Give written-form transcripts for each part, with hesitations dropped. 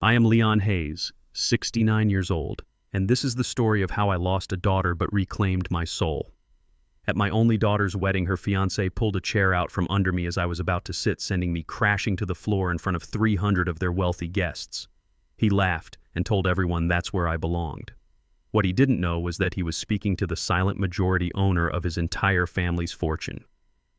I am Leon Hayes, 69 years old, and this is the story of how I lost a daughter but reclaimed my soul. At my only daughter's wedding, her fiancé pulled a chair out from under me as I was about to sit, sending me crashing to the floor in front of 300 of their wealthy guests. He laughed and told everyone that's where I belonged. What he didn't know was that he was speaking to the silent majority owner of his entire family's fortune.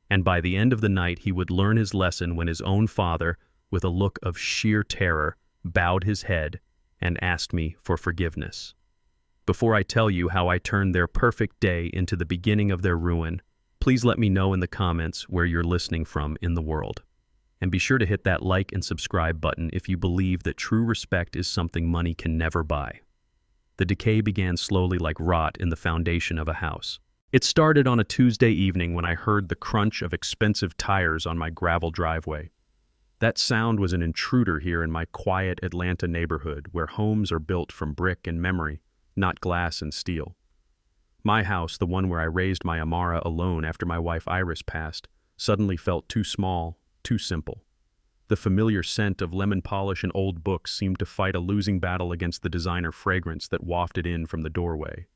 And by the end of the night, he would learn his lesson when his own father, with a look of sheer terror, bowed his head and asked me for forgiveness. Before I tell you how I turned their perfect day into the beginning of their ruin, please let me know in the comments where you're listening from in the world. And be sure to hit that like and subscribe button if you believe that true respect is something money can never buy. The decay began slowly like rot in the foundation of a house. It started on a Tuesday evening when I heard the crunch of expensive tires on my gravel driveway. That sound was an intruder here in my quiet Atlanta neighborhood where homes are built from brick and memory, not glass and steel. My house, the one where I raised my Amara alone after my wife Iris passed, suddenly felt too small, too simple. The familiar scent of lemon polish and old books seemed to fight a losing battle against the designer fragrance that wafted in from the doorway.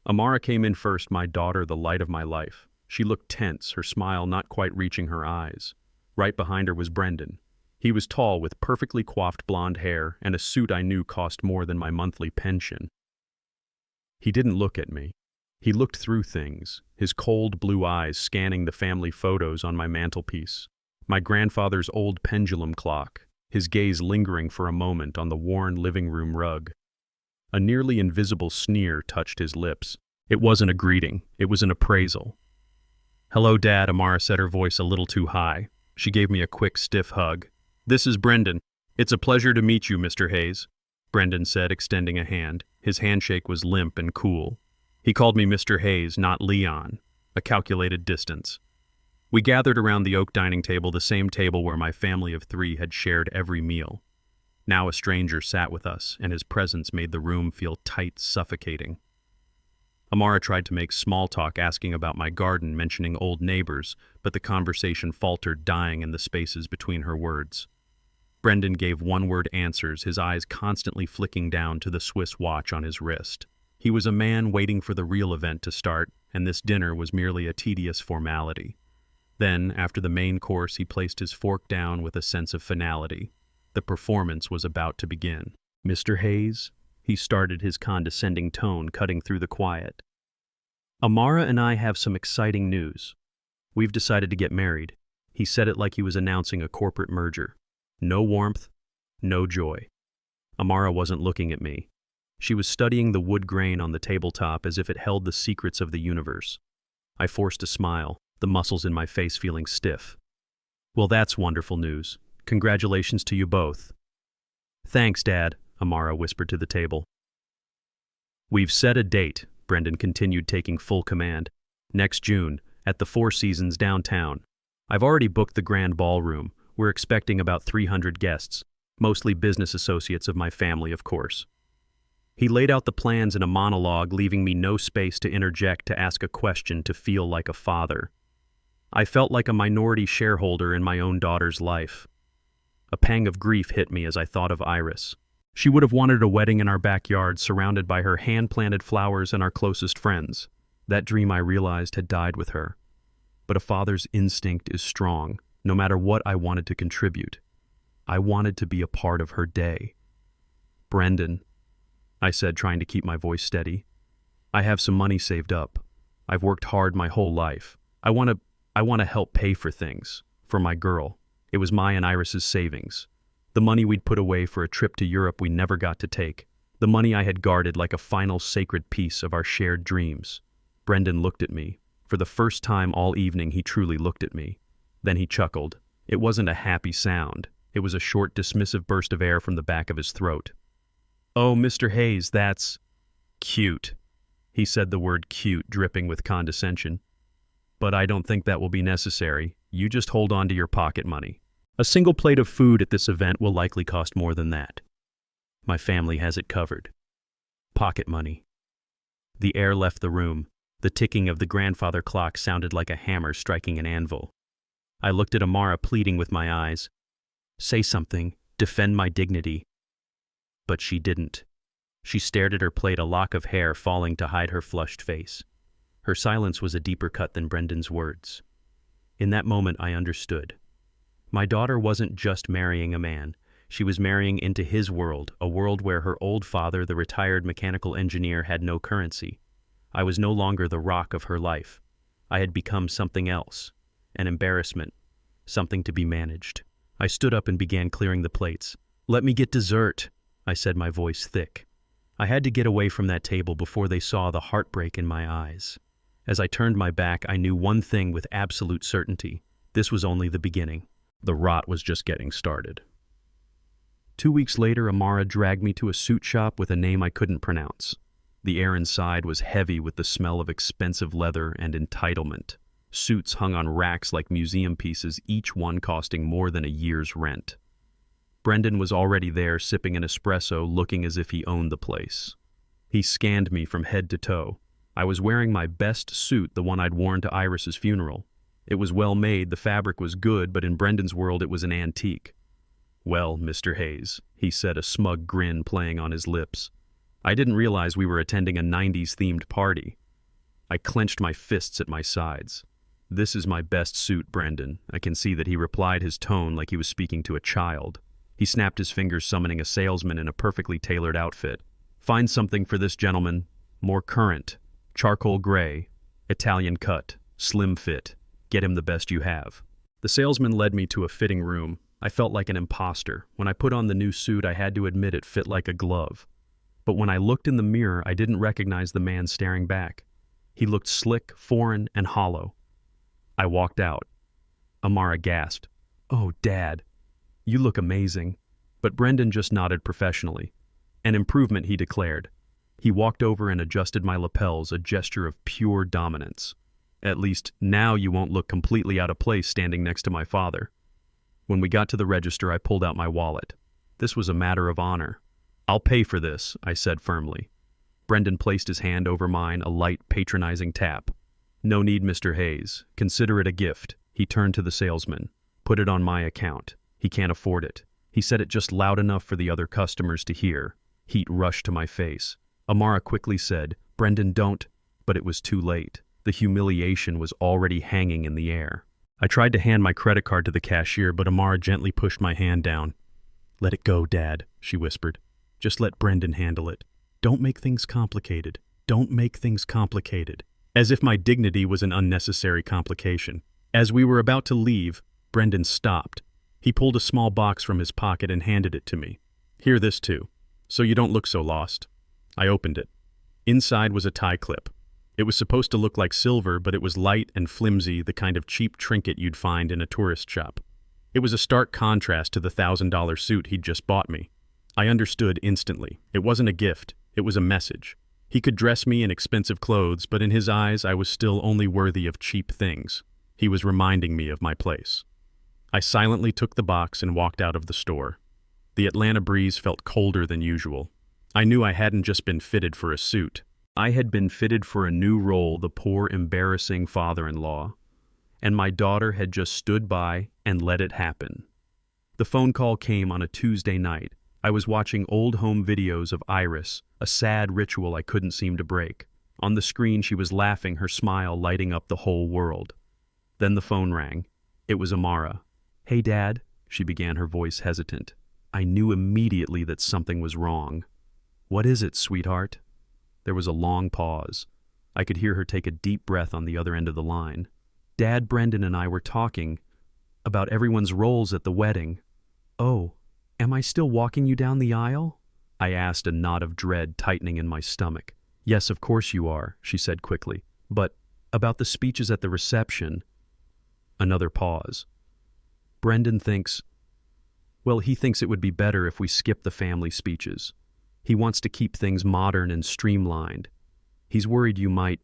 Amara came in first, my daughter, the light of my life. She looked tense, her smile not quite reaching her eyes. Right behind her was Brendan. He was tall with perfectly coiffed blonde hair and a suit I knew cost more than my monthly pension. He didn't look at me. He looked through things, his cold blue eyes scanning the family photos on my mantelpiece. My grandfather's old pendulum clock, his gaze lingering for a moment on the worn living room rug. A nearly invisible sneer touched his lips. It wasn't a greeting, it was an appraisal. "Hello, Dad," Amara said, her voice a little too high. She gave me a quick, stiff hug. "This is Brendan. It's a pleasure to meet you, Mr. Hayes," Brendan said, extending a hand. His handshake was limp and cool. He called me Mr. Hayes, not Leon, a calculated distance. We gathered around the oak dining table, the same table where my family of 3 had shared every meal. Now a stranger sat with us, and his presence made the room feel tight, suffocating. Amara tried to make small talk, asking about my garden, mentioning old neighbors, but the conversation faltered, dying in the spaces between her words. Brendan gave one-word answers, his eyes constantly flicking down to the Swiss watch on his wrist. He was a man waiting for the real event to start, and this dinner was merely a tedious formality. Then, after the main course, he placed his fork down with a sense of finality. The performance was about to begin. "Mr. Hayes," he started, his condescending tone cutting through the quiet. "Amara and I have some exciting news. We've decided to get married." He said it like he was announcing a corporate merger. No warmth, no joy. Amara wasn't looking at me. She was studying the wood grain on the tabletop as if it held the secrets of the universe. I forced a smile, the muscles in my face feeling stiff. "Well, that's wonderful news. Congratulations to you both." "Thanks, Dad," Amara whispered to the table. "We've set a date," Brendan continued, taking full command. "Next June, at the Four Seasons downtown. I've already booked the grand ballroom. We're expecting about 300 guests, mostly business associates of my family, of course." He laid out the plans in a monologue, leaving me no space to interject, to ask a question, to feel like a father. I felt like a minority shareholder in my own daughter's life. A pang of grief hit me as I thought of Iris. She would have wanted a wedding in our backyard, surrounded by her hand-planted flowers and our closest friends. That dream, I realized, had died with her. But a father's instinct is strong, no matter what I wanted to contribute. I wanted to be a part of her day. "Brendan," I said, trying to keep my voice steady, "I have some money saved up. I've worked hard my whole life. I want to help pay for things, for my girl." It was my and Iris's savings. The money we'd put away for a trip to Europe we never got to take. The money I had guarded like a final sacred piece of our shared dreams. Brendan looked at me. For the first time all evening, he truly looked at me. Then he chuckled. It wasn't a happy sound. It was a short, dismissive burst of air from the back of his throat. "Oh, Mr. Hayes, that's cute." He said the word cute, dripping with condescension. "But I don't think that will be necessary. You just hold on to your pocket money. A single plate of food at this event will likely cost more than that. My family has it covered." Pocket money. The air left the room. The ticking of the grandfather clock sounded like a hammer striking an anvil. I looked at Amara, pleading with my eyes. "Say something. Defend my dignity." But she didn't. She stared at her plate, a lock of hair falling to hide her flushed face. Her silence was a deeper cut than Brendan's words. In that moment, I understood. My daughter wasn't just marrying a man. She was marrying into his world, a world where her old father, the retired mechanical engineer, had no currency. I was no longer the rock of her life. I had become something else, an embarrassment, something to be managed. I stood up and began clearing the plates. "Let me get dessert," I said, my voice thick. I had to get away from that table before they saw the heartbreak in my eyes. As I turned my back, I knew one thing with absolute certainty. This was only the beginning. The rot was just getting started. 2 weeks later, Amara dragged me to a suit shop with a name I couldn't pronounce. The air inside was heavy with the smell of expensive leather and entitlement. Suits hung on racks like museum pieces, each one costing more than a year's rent. Brendan was already there, sipping an espresso, looking as if he owned the place. He scanned me from head to toe. I was wearing my best suit, the one I'd worn to Iris's funeral. It was well made, the fabric was good, but in Brendan's world it was an antique. "Well, Mr. Hayes," he said, a smug grin playing on his lips. I didn't realize we were attending a 90s-themed party. I clenched my fists at my sides. "This is my best suit, Brendan." I can see that he replied, his tone like he was speaking to a child. He snapped his fingers, summoning a salesman in a perfectly tailored outfit. "Find something for this gentleman. More current. Charcoal gray. Italian cut. Slim fit. Get him the best you have." The salesman led me to a fitting room. I felt like an imposter. When I put on the new suit, I had to admit it fit like a glove. But when I looked in the mirror, I didn't recognize the man staring back. He looked slick, foreign, and hollow. I walked out. Amara gasped. "Oh, Dad, you look amazing." But Brendan just nodded professionally. "An improvement," he declared. He walked over and adjusted my lapels, a gesture of pure dominance. "At least, now you won't look completely out of place standing next to my father." When we got to the register, I pulled out my wallet. This was a matter of honor. "I'll pay for this," I said firmly. Brendan placed his hand over mine, a light, patronizing tap. "No need, Mr. Hayes. Consider it a gift." He turned to the salesman. "Put it on my account. He can't afford it." He said it just loud enough for the other customers to hear. Heat rushed to my face. Amara quickly said, "Brendan, don't." But it was too late. The humiliation was already hanging in the air. I tried to hand my credit card to the cashier, but Amara gently pushed my hand down. "Let it go, Dad," she whispered. "Just let Brendan handle it. Don't make things complicated. Don't make things complicated." As if my dignity was an unnecessary complication. As we were about to leave, Brendan stopped. He pulled a small box from his pocket and handed it to me. "Here, this too, so you don't look so lost." I opened it. Inside was a tie clip. It was supposed to look like silver, but it was light and flimsy, the kind of cheap trinket you'd find in a tourist shop. It was a stark contrast to the $1,000 suit he'd just bought me. I understood instantly. It wasn't a gift. It was a message. He could dress me in expensive clothes, but in his eyes I was still only worthy of cheap things. He was reminding me of my place. I silently took the box and walked out of the store. The Atlanta breeze felt colder than usual. I knew I hadn't just been fitted for a suit. I had been fitted for a new role, the poor, embarrassing father-in-law. And my daughter had just stood by and let it happen. The phone call came on a Tuesday night. I was watching old home videos of Iris, a sad ritual I couldn't seem to break. On the screen, she was laughing, her smile lighting up the whole world. Then the phone rang. It was Amara. "Hey, Dad," she began, her voice hesitant. I knew immediately that something was wrong. "What is it, sweetheart?" There was a long pause. I could hear her take a deep breath on the other end of the line. "Dad, Brendan and I were talking about everyone's roles at the wedding." "Oh, am I still walking you down the aisle?" I asked, a knot of dread tightening in my stomach. "Yes, of course you are," she said quickly. "But about the speeches at the reception." Another pause. "Brendan thinks, well, he thinks it would be better if we skip the family speeches. He wants to keep things modern and streamlined. He's worried you might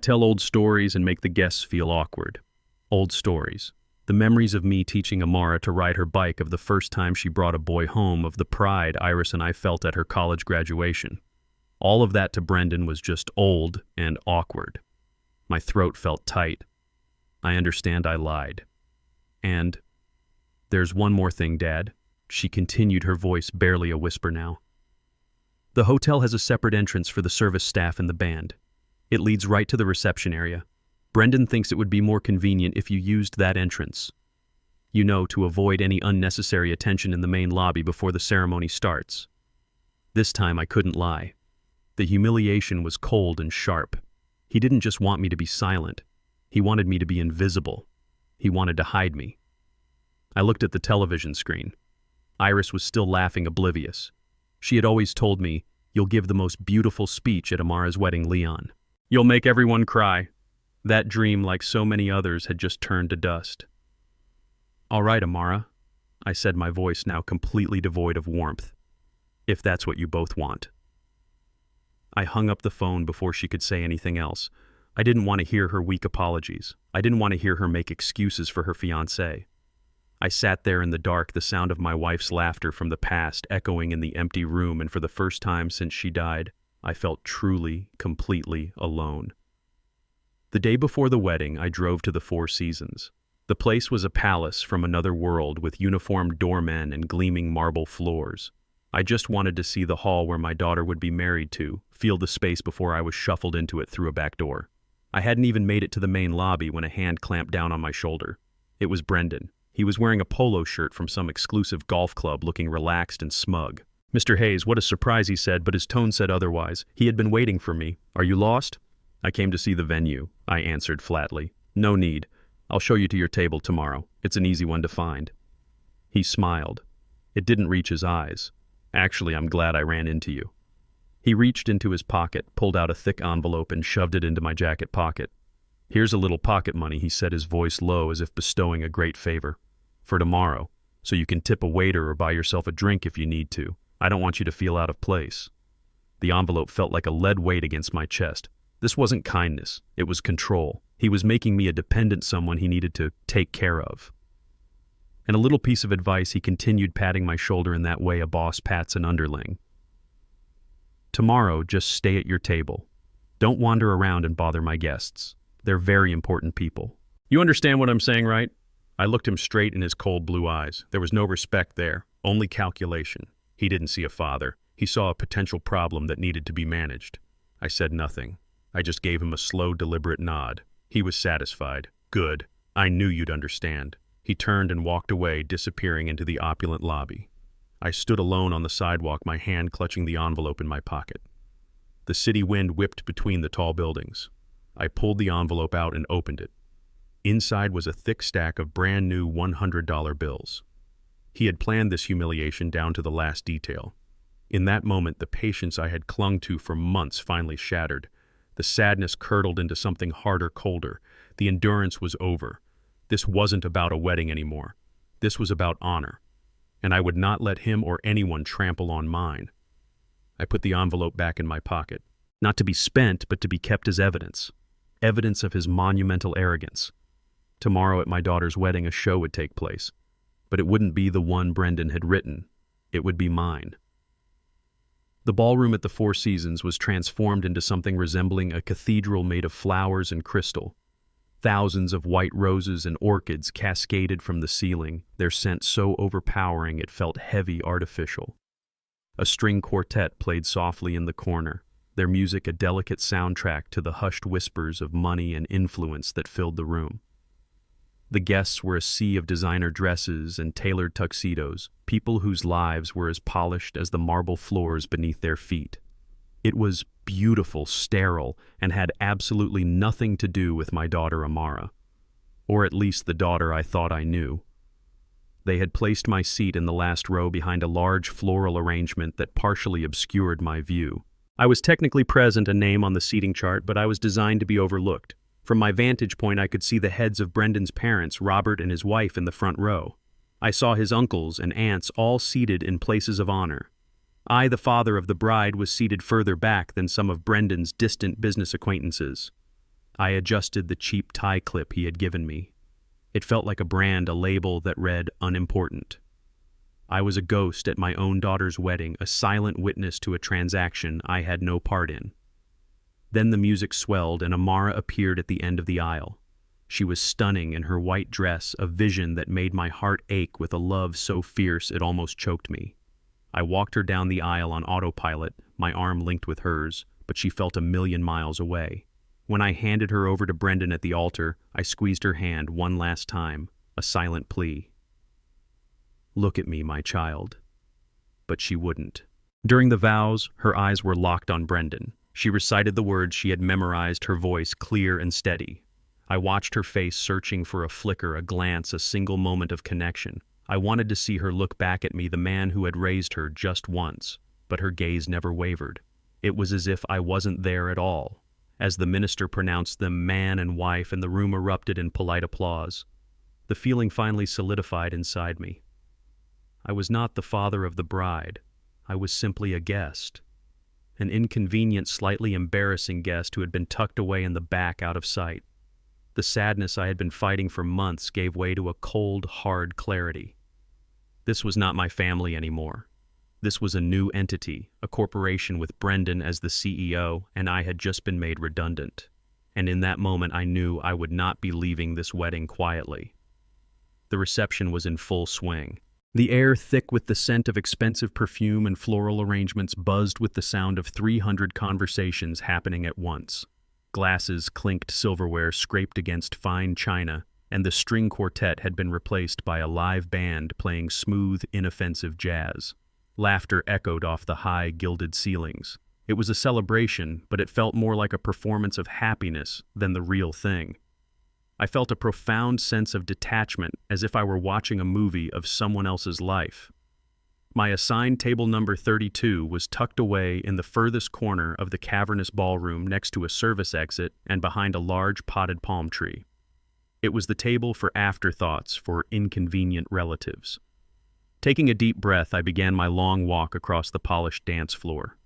tell old stories and make the guests feel awkward." Old stories. The memories of me teaching Amara to ride her bike, of the first time she brought a boy home, of the pride Iris and I felt at her college graduation. All of that to Brendan was just old and awkward. My throat felt tight. I understand I lied. "And there's one more thing, Dad," she continued, her voice barely a whisper now. The hotel has a separate entrance for the service staff and the band. It leads right to the reception area. Brendan thinks it would be more convenient if you used that entrance. You know, to avoid any unnecessary attention in the main lobby before the ceremony starts. This time I couldn't lie. The humiliation was cold and sharp. He didn't just want me to be silent. He wanted me to be invisible. He wanted to hide me. I looked at the television screen. Iris was still laughing, oblivious. She had always told me, "You'll give the most beautiful speech at Amara's wedding, Leon. You'll make everyone cry." That dream, like so many others, had just turned to dust. "All right, Amara," I said, my voice now completely devoid of warmth. "If that's what you both want." I hung up the phone before she could say anything else. I didn't want to hear her weak apologies. I didn't want to hear her make excuses for her fiancé. I sat there in the dark, the sound of my wife's laughter from the past echoing in the empty room, and for the first time since she died, I felt truly, completely alone. The day before the wedding, I drove to the Four Seasons. The place was a palace from another world with uniformed doormen and gleaming marble floors. I just wanted to see the hall where my daughter would be married to, feel the space before I was shuffled into it through a back door. I hadn't even made it to the main lobby when a hand clamped down on my shoulder. It was Brendan. He was wearing a polo shirt from some exclusive golf club, looking relaxed and smug. "Mr. Hayes, what a surprise," he said, but his tone said otherwise. He had been waiting for me. "Are you lost?" "I came to see the venue," I answered flatly. "No need. I'll show you to your table tomorrow. It's an easy one to find." He smiled. It didn't reach his eyes. "Actually, I'm glad I ran into you." He reached into his pocket, pulled out a thick envelope, and shoved it into my jacket pocket. "Here's a little pocket money," he said, his voice low as if bestowing a great favor. "For tomorrow, so you can tip a waiter or buy yourself a drink if you need to. I don't want you to feel out of place." The envelope felt like a lead weight against my chest. This wasn't kindness, it was control. He was making me a dependent, someone he needed to take care of. And a little piece of advice, he continued, patting my shoulder in that way a boss pats an underling. "Tomorrow, just stay at your table. Don't wander around and bother my guests. They're very important people. You understand what I'm saying, right?" I looked him straight in his cold blue eyes. There was no respect there, only calculation. He didn't see a father. He saw a potential problem that needed to be managed. I said nothing. I just gave him a slow, deliberate nod. He was satisfied. "Good. I knew you'd understand." He turned and walked away, disappearing into the opulent lobby. I stood alone on the sidewalk, my hand clutching the envelope in my pocket. The city wind whipped between the tall buildings. I pulled the envelope out and opened it. Inside was a thick stack of brand new $100 bills. He had planned this humiliation down to the last detail. In that moment, the patience I had clung to for months finally shattered. The sadness curdled into something harder, colder. The endurance was over. This wasn't about a wedding anymore. This was about honor. And I would not let him or anyone trample on mine. I put the envelope back in my pocket. Not to be spent, but to be kept as evidence. Evidence of his monumental arrogance. Tomorrow at my daughter's wedding, a show would take place. But it wouldn't be the one Brendan had written. It would be mine. The ballroom at the Four Seasons was transformed into something resembling a cathedral made of flowers and crystal. Thousands of white roses and orchids cascaded from the ceiling, their scent so overpowering it felt heavy, artificial. A string quartet played softly in the corner, their music a delicate soundtrack to the hushed whispers of money and influence that filled the room. The guests were a sea of designer dresses and tailored tuxedos, people whose lives were as polished as the marble floors beneath their feet. It was beautiful, sterile, and had absolutely nothing to do with my daughter Amara. Or at least the daughter I thought I knew. They had placed my seat in the last row behind a large floral arrangement that partially obscured my view. I was technically present, a name on the seating chart, but I was designed to be overlooked. From my vantage point, I could see the heads of Brendan's parents, Robert and his wife, in the front row. I saw his uncles and aunts all seated in places of honor. I, the father of the bride, was seated further back than some of Brendan's distant business acquaintances. I adjusted the cheap tie clip he had given me. It felt like a brand, a label that read unimportant. I was a ghost at my own daughter's wedding, a silent witness to a transaction I had no part in. Then the music swelled and Amara appeared at the end of the aisle. She was stunning in her white dress, a vision that made my heart ache with a love so fierce it almost choked me. I walked her down the aisle on autopilot, my arm linked with hers, but she felt a million miles away. When I handed her over to Brendan at the altar, I squeezed her hand one last time, a silent plea. "Look at me, my child." But she wouldn't. During the vows, her eyes were locked on Brendan. She recited the words she had memorized, her voice clear and steady. I watched her face, searching for a flicker, a glance, a single moment of connection. I wanted to see her look back at me, the man who had raised her, just once, but her gaze never wavered. It was as if I wasn't there at all. As the minister pronounced them man and wife and the room erupted in polite applause, the feeling finally solidified inside me. I was not the father of the bride. I was simply a guest. An inconvenient, slightly embarrassing guest who had been tucked away in the back, out of sight. The sadness I had been fighting for months gave way to a cold, hard clarity. This was not my family anymore. This was a new entity, a corporation with Brendan as the CEO, and I had just been made redundant. And in that moment I knew I would not be leaving this wedding quietly. The reception was in full swing. The air, thick with the scent of expensive perfume and floral arrangements, buzzed with the sound of 300 conversations happening at once. Glasses, clinked silverware scraped against fine china, and the string quartet had been replaced by a live band playing smooth, inoffensive jazz. Laughter echoed off the high, gilded ceilings. It was a celebration, but it felt more like a performance of happiness than the real thing. I felt a profound sense of detachment, as if I were watching a movie of someone else's life. My assigned table number 32 was tucked away in the furthest corner of the cavernous ballroom, next to a service exit and behind a large potted palm tree. It was the table for afterthoughts for inconvenient relatives. Taking a deep breath, I began my long walk across the polished dance floor.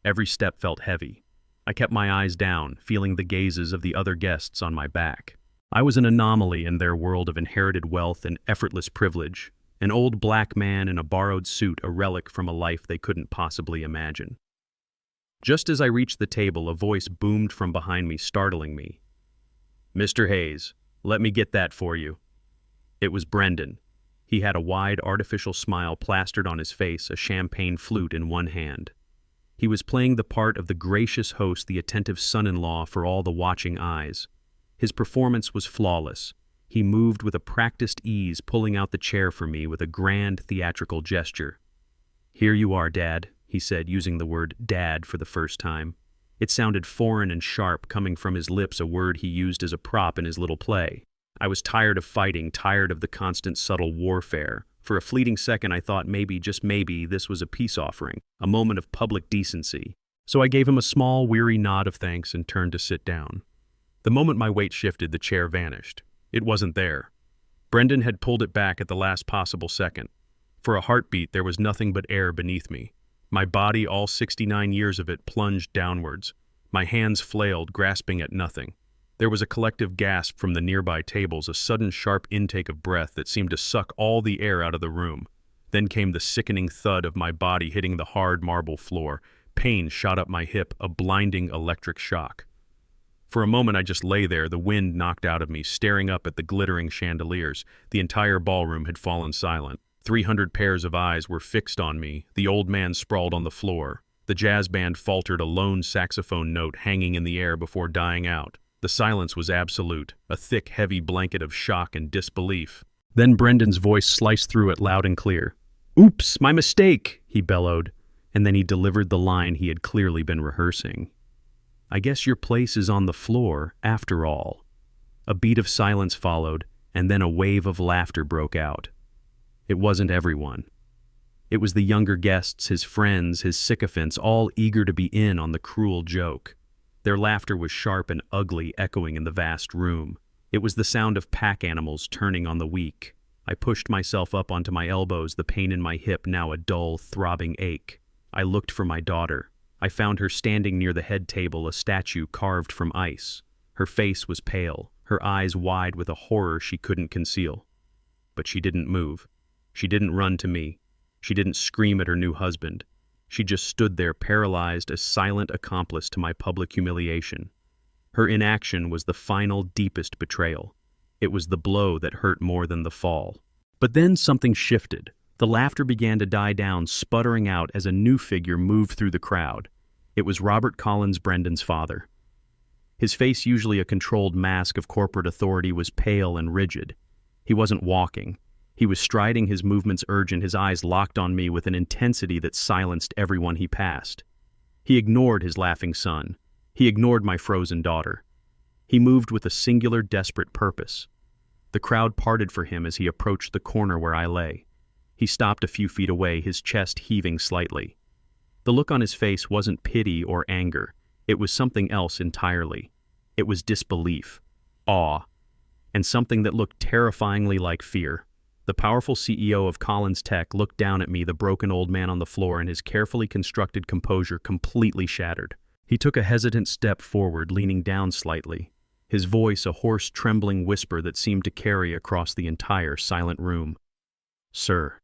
Every step felt heavy. I kept my eyes down, feeling the gazes of the other guests on my back. I was an anomaly in their world of inherited wealth and effortless privilege, an old black man in a borrowed suit, a relic from a life they couldn't possibly imagine. Just as I reached the table, a voice boomed from behind me, startling me. "Mr. Hayes, let me get that for you." It was Brendan. He had a wide, artificial smile plastered on his face, a champagne flute in one hand. He was playing the part of the gracious host, the attentive son-in-law for all the watching eyes. His performance was flawless. He moved with a practiced ease, pulling out the chair for me with a grand theatrical gesture. "Here you are, Dad," he said, using the word dad for the first time. It sounded foreign and sharp coming from his lips, a word he used as a prop in his little play. I was tired of fighting, tired of the constant subtle warfare. For a fleeting second I thought maybe, just maybe, this was a peace offering, a moment of public decency. So I gave him a small, weary nod of thanks and turned to sit down. The moment my weight shifted, the chair vanished. It wasn't there. Brendan had pulled it back at the last possible second. For a heartbeat, there was nothing but air beneath me. My body, all 69 years of it, plunged downwards. My hands flailed, grasping at nothing. There was a collective gasp from the nearby tables, a sudden sharp intake of breath that seemed to suck all the air out of the room. Then came the sickening thud of my body hitting the hard marble floor. Pain shot up my hip, a blinding electric shock. For a moment I just lay there, the wind knocked out of me, staring up at the glittering chandeliers. The entire ballroom had fallen silent. 300 pairs of eyes were fixed on me. The old man sprawled on the floor. The jazz band faltered, a lone saxophone note hanging in the air before dying out. The silence was absolute, a thick, heavy blanket of shock and disbelief. Then Brendan's voice sliced through it loud and clear. "Oops, my mistake," he bellowed, and then he delivered the line he had clearly been rehearsing. "I guess your place is on the floor, after all." A beat of silence followed, and then a wave of laughter broke out. It wasn't everyone. It was the younger guests, his friends, his sycophants, all eager to be in on the cruel joke. Their laughter was sharp and ugly, echoing in the vast room. It was the sound of pack animals turning on the weak. I pushed myself up onto my elbows, the pain in my hip now a dull, throbbing ache. I looked for my daughter. I found her standing near the head table, a statue carved from ice. Her face was pale, her eyes wide with a horror she couldn't conceal. But she didn't move. She didn't run to me. She didn't scream at her new husband. She just stood there, paralyzed, a silent accomplice to my public humiliation. Her inaction was the final, deepest betrayal. It was the blow that hurt more than the fall. But then something shifted. The laughter began to die down, sputtering out as a new figure moved through the crowd. It was Robert Collins, Brendan's father. His face, usually a controlled mask of corporate authority, was pale and rigid. He wasn't walking. He was striding, his movements urgent, his eyes locked on me with an intensity that silenced everyone he passed. He ignored his laughing son. He ignored my frozen daughter. He moved with a singular, desperate purpose. The crowd parted for him as he approached the corner where I lay. He stopped a few feet away, his chest heaving slightly. The look on his face wasn't pity or anger. It was something else entirely. It was disbelief, awe, and something that looked terrifyingly like fear. The powerful CEO of Collins Tech looked down at me, the broken old man on the floor, and his carefully constructed composure completely shattered. He took a hesitant step forward, leaning down slightly, his voice a hoarse, trembling whisper that seemed to carry across the entire silent room. "Sir,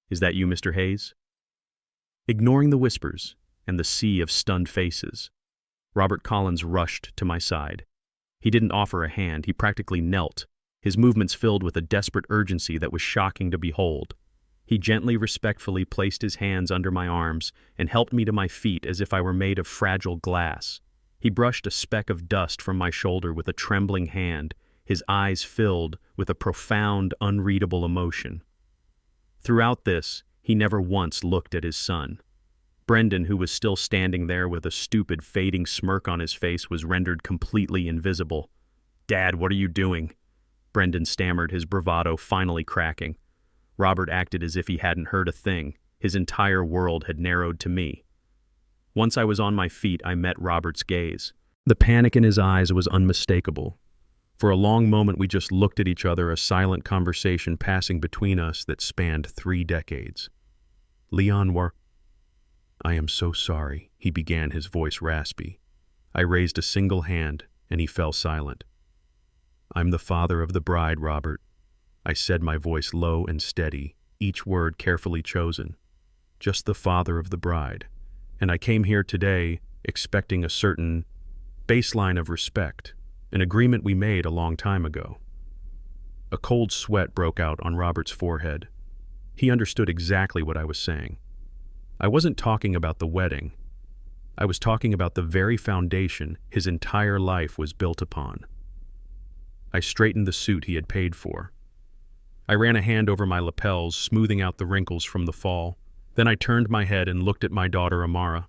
is that you, Mr. Hayes?" Ignoring the whispers and the sea of stunned faces, Robert Collins rushed to my side. He didn't offer a hand, he practically knelt, his movements filled with a desperate urgency that was shocking to behold. He gently, respectfully placed his hands under my arms and helped me to my feet as if I were made of fragile glass. He brushed a speck of dust from my shoulder with a trembling hand, his eyes filled with a profound, unreadable emotion. Throughout this, he never once looked at his son. Brendan, who was still standing there with a stupid, fading smirk on his face, was rendered completely invisible. "Dad, what are you doing?" Brendan stammered, his bravado finally cracking. Robert acted as if he hadn't heard a thing. His entire world had narrowed to me. Once I was on my feet, I met Robert's gaze. The panic in his eyes was unmistakable. For a long moment, we just looked at each other, a silent conversation passing between us that spanned 3 decades. "Leon were..." "I am so sorry," he began, his voice raspy. I raised a single hand, and he fell silent. "I'm the father of the bride, Robert," I said, my voice low and steady, each word carefully chosen. "Just the father of the bride. And I came here today expecting a certain baseline of respect, an agreement we made a long time ago." A cold sweat broke out on Robert's forehead. He understood exactly what I was saying. I wasn't talking about the wedding. I was talking about the very foundation his entire life was built upon. I straightened the suit he had paid for. I ran a hand over my lapels, smoothing out the wrinkles from the fall. Then I turned my head and looked at my daughter, Amara.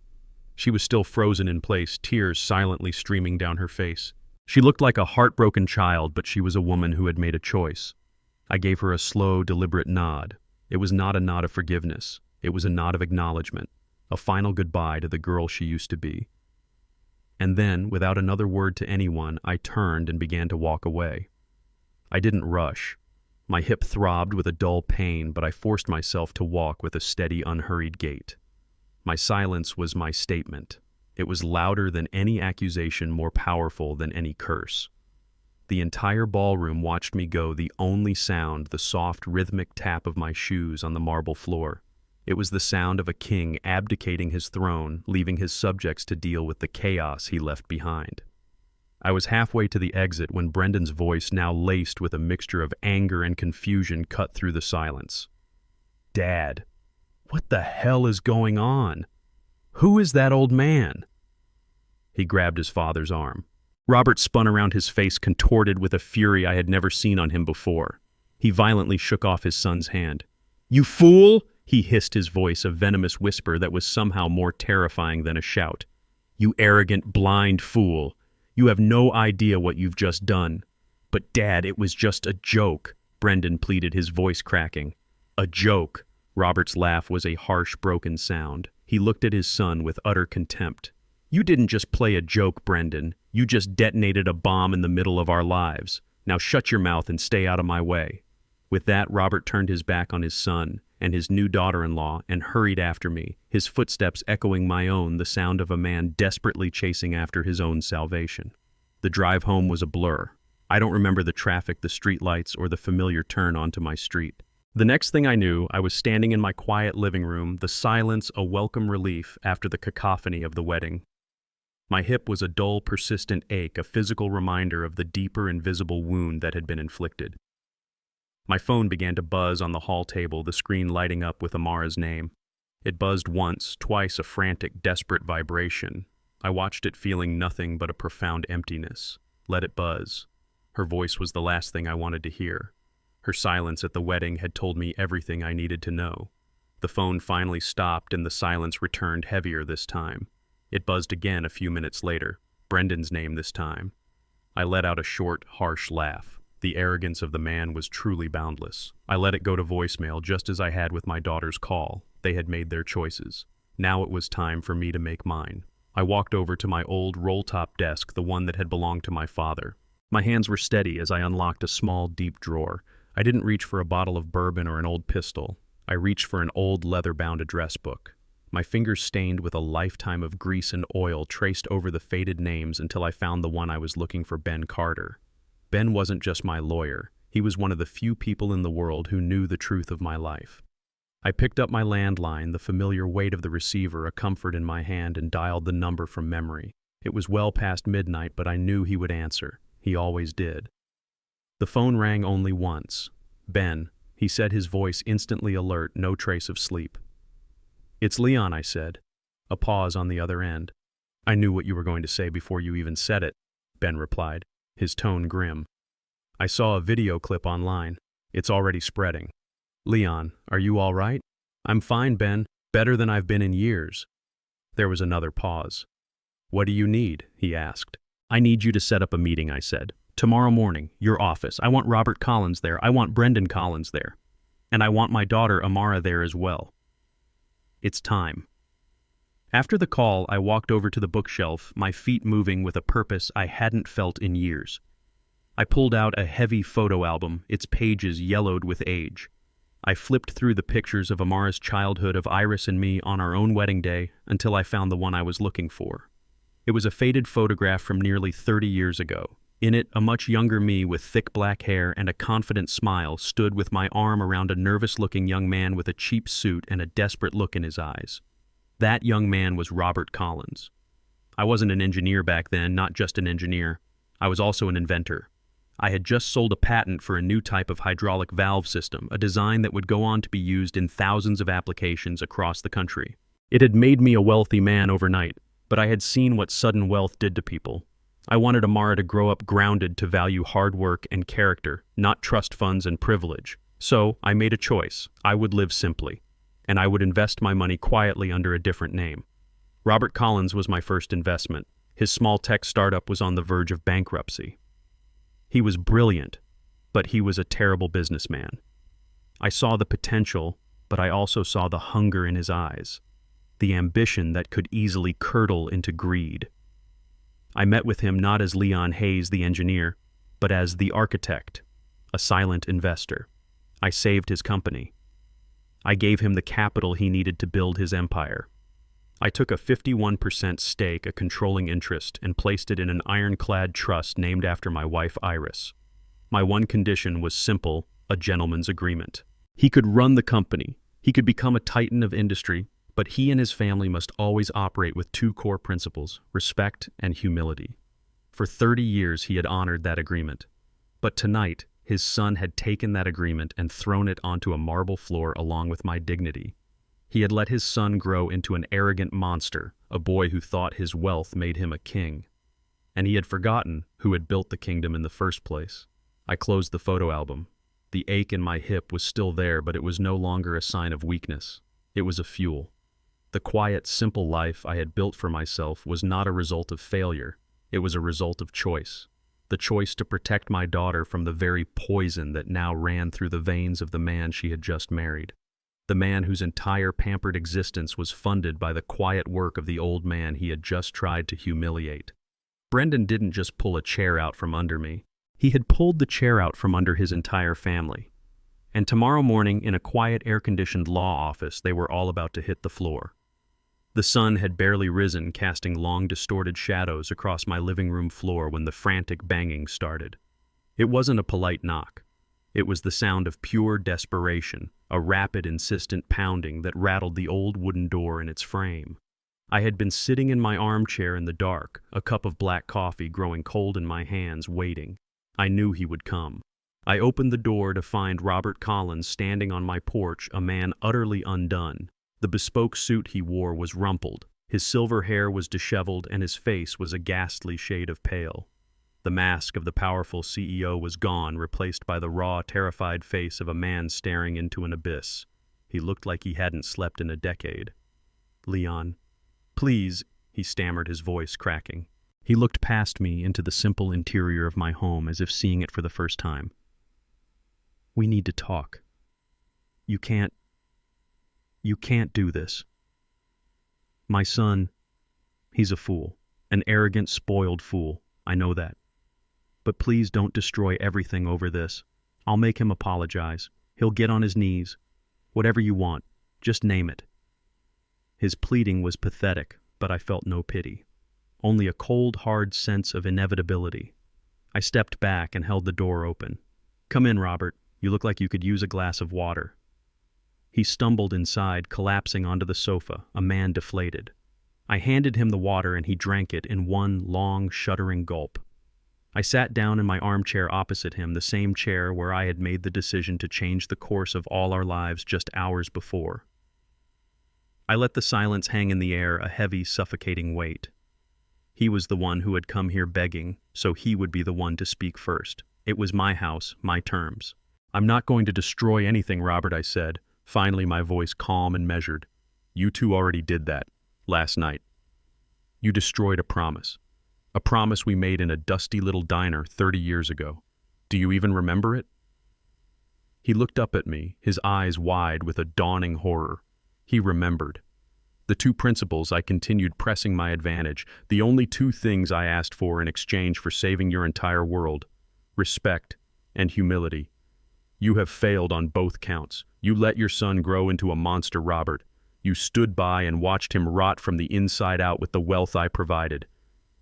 She was still frozen in place, tears silently streaming down her face. She looked like a heartbroken child, but she was a woman who had made a choice. I gave her a slow, deliberate nod. It was not a nod of forgiveness. It was a nod of acknowledgement, a final goodbye to the girl she used to be. And then, without another word to anyone, I turned and began to walk away. I didn't rush. My hip throbbed with a dull pain, but I forced myself to walk with a steady, unhurried gait. My silence was my statement. It was louder than any accusation, more powerful than any curse. The entire ballroom watched me go, the only sound the soft, rhythmic tap of my shoes on the marble floor. It was the sound of a king abdicating his throne, leaving his subjects to deal with the chaos he left behind. I was halfway to the exit when Brendan's voice, now laced with a mixture of anger and confusion, cut through the silence. "Dad, what the hell is going on? Who is that old man?" He grabbed his father's arm. Robert spun around, his face contorted with a fury I had never seen on him before. He violently shook off his son's hand. "You fool!" he hissed, his voice a venomous whisper that was somehow more terrifying than a shout. "You arrogant, blind fool! You have no idea what you've just done." "But Dad, it was just a joke," Brendan pleaded, his voice cracking. "A joke." Robert's laugh was a harsh, broken sound. He looked at his son with utter contempt. "You didn't just play a joke, Brendan. You just detonated a bomb in the middle of our lives. Now shut your mouth and stay out of my way." With that, Robert turned his back on his son and his new daughter-in-law and hurried after me, his footsteps echoing my own, the sound of a man desperately chasing after his own salvation. The drive home was a blur. I don't remember the traffic, the streetlights, or the familiar turn onto my street. The next thing I knew, I was standing in my quiet living room, the silence a welcome relief after the cacophony of the wedding. My hip was a dull, persistent ache, a physical reminder of the deeper, invisible wound that had been inflicted. My phone began to buzz on the hall table, the screen lighting up with Amara's name. It buzzed once, twice, a frantic, desperate vibration. I watched it feeling nothing but a profound emptiness. Let it buzz. Her voice was the last thing I wanted to hear. Her silence at the wedding had told me everything I needed to know. The phone finally stopped and the silence returned heavier this time. It buzzed again a few minutes later. Brendan's name this time. I let out a short, harsh laugh. The arrogance of the man was truly boundless. I let it go to voicemail just as I had with my daughter's call. They had made their choices. Now it was time for me to make mine. I walked over to my old roll-top desk, the one that had belonged to my father. My hands were steady as I unlocked a small, deep drawer. I didn't reach for a bottle of bourbon or an old pistol. I reached for an old leather-bound address book. My fingers stained with a lifetime of grease and oil traced over the faded names until I found the one I was looking for: Ben Carter. Ben wasn't just my lawyer. He was one of the few people in the world who knew the truth of my life. I picked up my landline, the familiar weight of the receiver a comfort in my hand, and dialed the number from memory. It was well past midnight, but I knew he would answer. He always did. The phone rang only once. Ben, he said, his voice instantly alert, no trace of sleep. "It's Leon," I said. A pause on the other end. "I knew what you were going to say before you even said it," Ben replied, his tone grim. "I saw a video clip online. It's already spreading." "Leon, are you all right?" "I'm fine, Ben. Better than I've been in years." There was another pause. "What do you need?" he asked. "I need you to set up a meeting," I said. "Tomorrow morning, your office. I want Robert Collins there. I want Brendan Collins there. And I want my daughter Amara there as well. It's time." After the call, I walked over to the bookshelf, my feet moving with a purpose I hadn't felt in years. I pulled out a heavy photo album, its pages yellowed with age. I flipped through the pictures of Amara's childhood, of Iris and me on our own wedding day, until I found the one I was looking for. It was a faded photograph from nearly 30 years ago. In it, a much younger me with thick black hair and a confident smile stood with my arm around a nervous-looking young man with a cheap suit and a desperate look in his eyes. That young man was Robert Collins. I wasn't an engineer back then, not just an engineer. I was also an inventor. I had just sold a patent for a new type of hydraulic valve system, a design that would go on to be used in thousands of applications across the country. It had made me a wealthy man overnight, but I had seen what sudden wealth did to people. I wanted Amara to grow up grounded, to value hard work and character, not trust funds and privilege. So I made a choice. I would live simply, and I would invest my money quietly under a different name. Robert Collins was my first investment. His small tech startup was on the verge of bankruptcy. He was brilliant, but he was a terrible businessman. I saw the potential, but I also saw the hunger in his eyes, the ambition that could easily curdle into greed. I met with him not as Leon Hayes, the engineer, but as the architect, a silent investor. I saved his company. I gave him the capital he needed to build his empire. I took a 51% stake, a controlling interest, and placed it in an ironclad trust named after my wife Iris. My one condition was simple: a gentleman's agreement. He could run the company. He could become a titan of industry, but he and his family must always operate with two core principles: respect and humility. For 30 years he had honored that agreement. But tonight, his son had taken that agreement and thrown it onto a marble floor along with my dignity. He had let his son grow into an arrogant monster, a boy who thought his wealth made him a king. And he had forgotten who had built the kingdom in the first place. I closed the photo album. The ache in my hip was still there, but it was no longer a sign of weakness. It was a fuel. The quiet, simple life I had built for myself was not a result of failure. It was a result of choice. The choice to protect my daughter from the very poison that now ran through the veins of the man she had just married. The man whose entire pampered existence was funded by the quiet work of the old man he had just tried to humiliate. Brendan didn't just pull a chair out from under me. He had pulled the chair out from under his entire family. And tomorrow morning, in a quiet, air-conditioned law office, they were all about to hit the floor. The sun had barely risen, casting long, distorted shadows across my living room floor when the frantic banging started. It wasn't a polite knock. It was the sound of pure desperation, a rapid, insistent pounding that rattled the old wooden door in its frame. I had been sitting in my armchair in the dark, a cup of black coffee growing cold in my hands, waiting. I knew he would come. I opened the door to find Robert Collins standing on my porch, a man utterly undone. The bespoke suit he wore was rumpled, his silver hair was disheveled, and his face was a ghastly shade of pale. The mask of the powerful CEO was gone, replaced by the raw, terrified face of a man staring into an abyss. He looked like he hadn't slept in a decade. "Leon, please," he stammered, his voice cracking. He looked past me into the simple interior of my home as if seeing it for the first time. "We need to talk. You can't do this. My son, he's a fool, an arrogant, spoiled fool. I know that. But please don't destroy everything over this. I'll make him apologize. He'll get on his knees. Whatever you want, just name it." His pleading was pathetic, but I felt no pity. Only a cold, hard sense of inevitability. I stepped back and held the door open. "Come in, Robert. You look like you could use a glass of water." He stumbled inside, collapsing onto the sofa, a man deflated. I handed him the water and he drank it in one long, shuddering gulp. I sat down in my armchair opposite him, the same chair where I had made the decision to change the course of all our lives just hours before. I let the silence hang in the air, a heavy, suffocating weight. He was the one who had come here begging, so he would be the one to speak first. It was my house, my terms. "I'm not going to destroy anything, Robert," I said, finally my voice calm and measured. "You two already did that, last night. You destroyed a promise we made in a dusty little diner 30 years ago. Do you even remember it?" He looked up at me, his eyes wide with a dawning horror. He remembered. "The two principles," I continued, pressing my advantage, "the only two things I asked for in exchange for saving your entire world: respect and humility. You have failed on both counts. You let your son grow into a monster, Robert. You stood by and watched him rot from the inside out with the wealth I provided.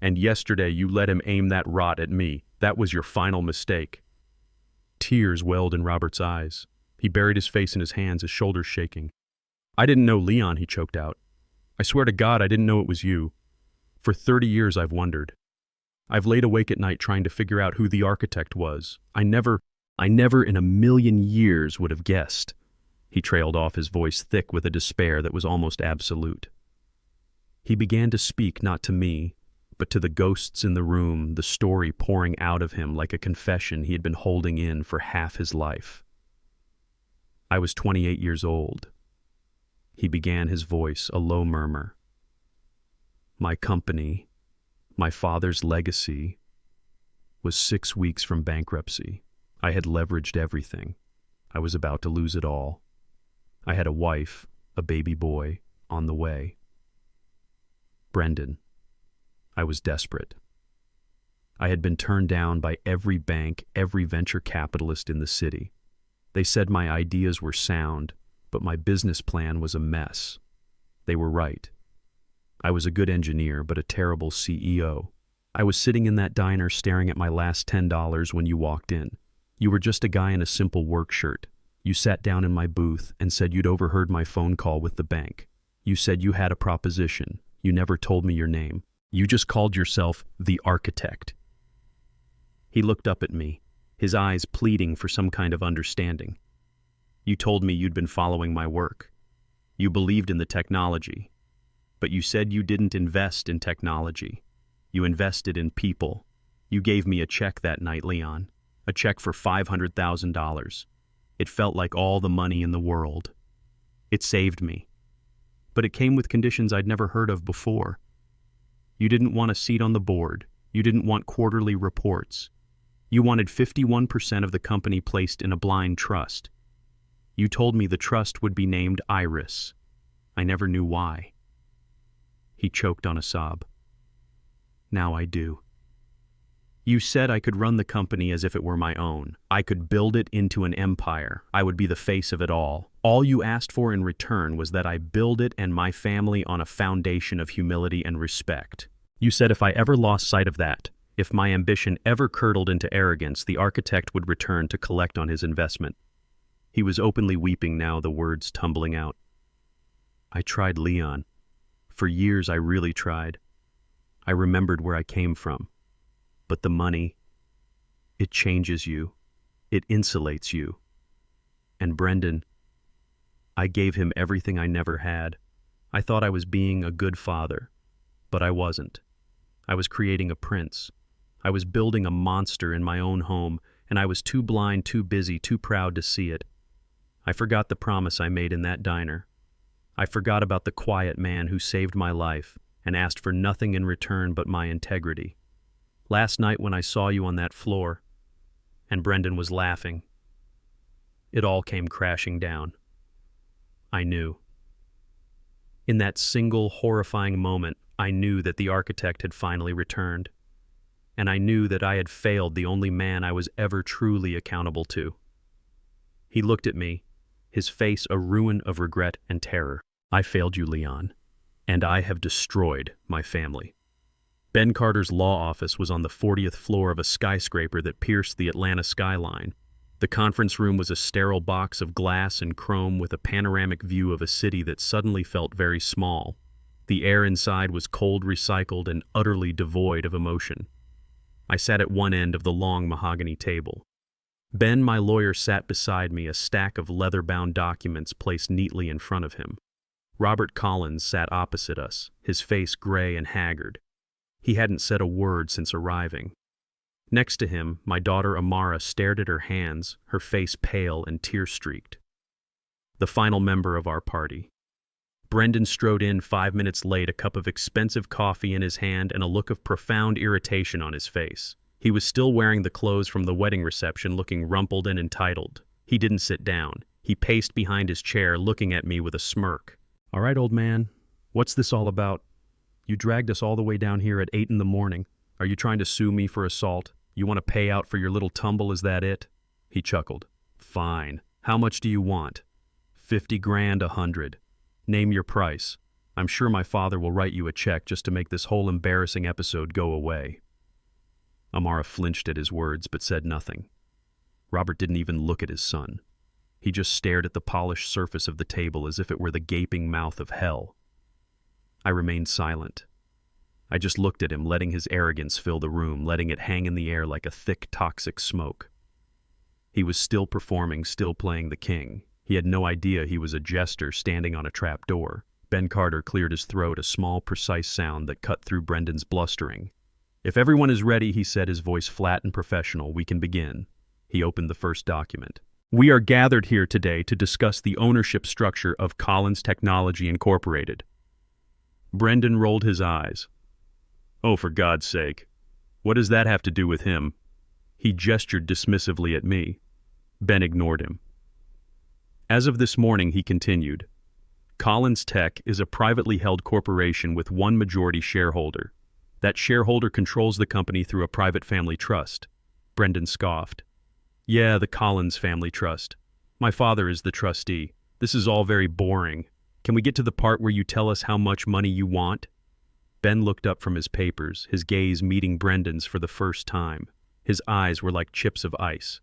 And yesterday you let him aim that rot at me. That was your final mistake." Tears welled in Robert's eyes. He buried his face in his hands, his shoulders shaking. "I didn't know Leon," he choked out. "I swear to God I didn't know it was you. For 30 years I've wondered. I've laid awake at night trying to figure out who the architect was. I never in a million years would have guessed." He trailed off, his voice thick with a despair that was almost absolute. He began to speak not to me, but to the ghosts in the room, the story pouring out of him like a confession he had been holding in for half his life. "I was 28 years old. He began, his voice a low murmur. "My company, my father's legacy, was 6 weeks from bankruptcy. I had leveraged everything. I was about to lose it all. I had a wife, a baby boy, on the way. Brendan. I was desperate. I had been turned down by every bank, every venture capitalist in the city. They said my ideas were sound, but my business plan was a mess. They were right. I was a good engineer, but a terrible CEO. I was sitting in that diner staring at my last $10 when you walked in. You were just a guy in a simple work shirt. You sat down in my booth and said you'd overheard my phone call with the bank. You said you had a proposition. You never told me your name. You just called yourself the architect." He looked up at me, his eyes pleading for some kind of understanding. "You told me you'd been following my work. You believed in the technology. But you said you didn't invest in technology. You invested in people. You gave me a check that night, Leon. A check for $500,000. It felt like all the money in the world. It saved me. But it came with conditions I'd never heard of before. You didn't want a seat on the board. You didn't want quarterly reports. You wanted 51% of the company placed in a blind trust. You told me the trust would be named Iris. I never knew why." He choked on a sob. "Now I do. You said I could run the company as if it were my own. I could build it into an empire. I would be the face of it all. All you asked for in return was that I build it and my family on a foundation of humility and respect. You said if I ever lost sight of that, if my ambition ever curdled into arrogance, the architect would return to collect on his investment." He was openly weeping now, the words tumbling out. "I tried, Leon. For years I really tried. I remembered where I came from. But the money, it changes you. It insulates you. And Brendan, I gave him everything I never had. I thought I was being a good father, but I wasn't. I was creating a prince. I was building a monster in my own home, and I was too blind, too busy, too proud to see it. I forgot the promise I made in that diner. I forgot about the quiet man who saved my life and asked for nothing in return but my integrity. Last night when I saw you on that floor, and Brendan was laughing, it all came crashing down. I knew. In that single horrifying moment, I knew that the architect had finally returned, and I knew that I had failed the only man I was ever truly accountable to. He looked at me, his face a ruin of regret and terror. I failed you, Leon, and I have destroyed my family. Ben Carter's law office was on the 40th floor of a skyscraper that pierced the Atlanta skyline. The conference room was a sterile box of glass and chrome with a panoramic view of a city that suddenly felt very small. The air inside was cold, recycled, and utterly devoid of emotion. I sat at one end of the long mahogany table. Ben, my lawyer, sat beside me, a stack of leather-bound documents placed neatly in front of him. Robert Collins sat opposite us, his face gray and haggard. He hadn't said a word since arriving. Next to him, my daughter Amara stared at her hands, her face pale and tear-streaked. The final member of our party. Brendan strode in 5 minutes late, a cup of expensive coffee in his hand and a look of profound irritation on his face. He was still wearing the clothes from the wedding reception, looking rumpled and entitled. He didn't sit down. He paced behind his chair, looking at me with a smirk. "All right, old man, what's this all about? You dragged us all the way down here at 8 in the morning. Are you trying to sue me for assault? You want to pay out for your little tumble, is that it?" He chuckled. "Fine. How much do you want?" 50 grand, 100. Name your price. I'm sure my father will write you a check just to make this whole embarrassing episode go away." Amara flinched at his words but said nothing. Robert didn't even look at his son. He just stared at the polished surface of the table as if it were the gaping mouth of hell. I remained silent. I just looked at him, letting his arrogance fill the room, letting it hang in the air like a thick, toxic smoke. He was still performing, still playing the king. He had no idea he was a jester standing on a trap door. Ben Carter cleared his throat, a small, precise sound that cut through Brendan's blustering. "If everyone is ready," he said, his voice flat and professional, "we can begin." He opened the first document. "We are gathered here today to discuss the ownership structure of Collins Technology Incorporated." Brendan rolled his eyes. "Oh, for God's sake. What does that have to do with him?" He gestured dismissively at me. Ben ignored him. "As of this morning," he continued, "Collins Tech is a privately held corporation with one majority shareholder. That shareholder controls the company through a private family trust." Brendan scoffed. "Yeah, the Collins family trust. My father is the trustee. This is all very boring. Can we get to the part where you tell us how much money you want?" Ben looked up from his papers, his gaze meeting Brendan's for the first time. His eyes were like chips of ice.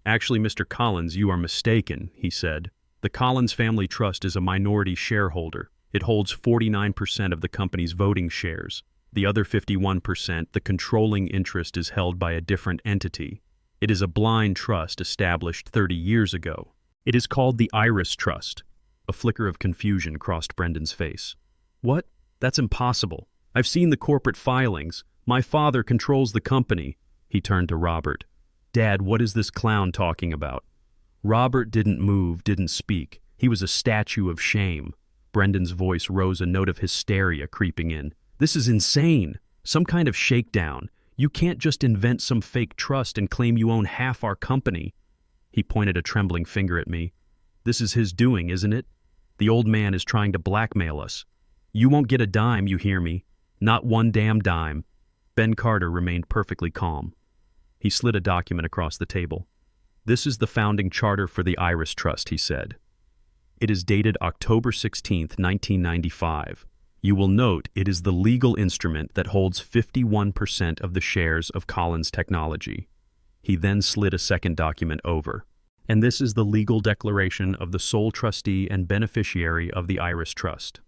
"Actually, Mr. Collins, you are mistaken," he said. "The Collins Family Trust is a minority shareholder. It holds 49% of the company's voting shares. The other 51%, the controlling interest, is held by a different entity. It is a blind trust established 30 years ago. It is called the Iris Trust." A flicker of confusion crossed Brendan's face. "What? That's impossible. I've seen the corporate filings. My father controls the company." He turned to Robert. "Dad, what is this clown talking about?" Robert didn't move, didn't speak. He was a statue of shame. Brendan's voice rose, a note of hysteria creeping in. "This is insane. Some kind of shakedown. You can't just invent some fake trust and claim you own half our company." He pointed a trembling finger at me. "This is his doing, isn't it? The old man is trying to blackmail us. You won't get a dime, you hear me? Not one damn dime." Ben Carter remained perfectly calm. He slid a document across the table. "This is the founding charter for the Iris Trust," he said. "It is dated October 16th, 1995. You will note it is the legal instrument that holds 51% of the shares of Collins Technology." He then slid a second document over. "And this is the legal declaration of the sole trustee and beneficiary of the Iris Trust.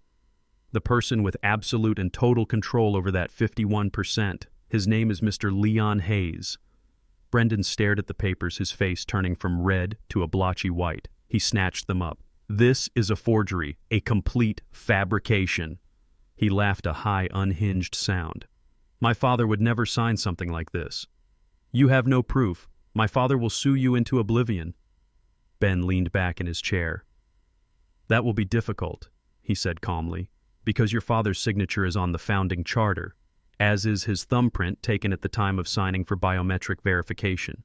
The person with absolute and total control over that 51%. His name is Mr. Leon Hayes." Brendan stared at the papers, his face turning from red to a blotchy white. He snatched them up. "This is a forgery, a complete fabrication." He laughed a high, unhinged sound. "My father would never sign something like this. You have no proof. My father will sue you into oblivion." Ben leaned back in his chair. "That will be difficult," he said calmly, "because your father's signature is on the founding charter, as is his thumbprint taken at the time of signing for biometric verification.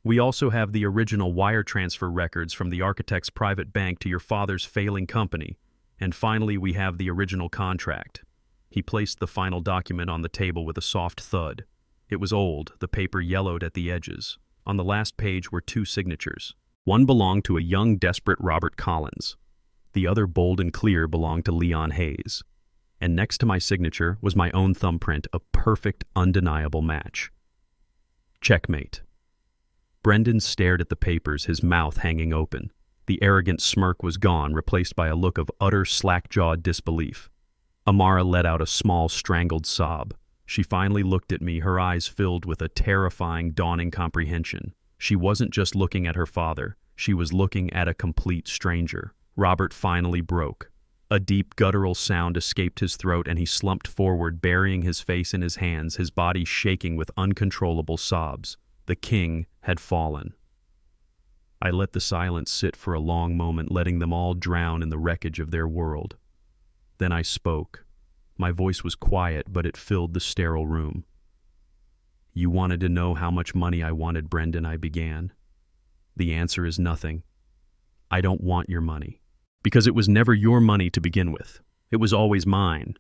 We also have the original wire transfer records from the architect's private bank to your father's failing company, and finally we have the original contract." He placed the final document on the table with a soft thud. It was old, the paper yellowed at the edges. On the last page were 2 signatures. One belonged to a young, desperate Robert Collins. The other, bold and clear, belonged to Leon Hayes. And next to my signature was my own thumbprint, a perfect, undeniable match. Checkmate. Brendan stared at the papers, his mouth hanging open. The arrogant smirk was gone, replaced by a look of utter slack-jawed disbelief. Amara let out a small, strangled sob. She finally looked at me, her eyes filled with a terrifying, dawning comprehension. She wasn't just looking at her father. She was looking at a complete stranger. Robert finally broke. A deep, guttural sound escaped his throat, and he slumped forward, burying his face in his hands, his body shaking with uncontrollable sobs. The king had fallen. I let the silence sit for a long moment, letting them all drown in the wreckage of their world. Then I spoke. My voice was quiet, but it filled the sterile room. "You wanted to know how much money I wanted, Brendan," I began. "The answer is nothing. I don't want your money. Because it was never your money to begin with. It was always mine."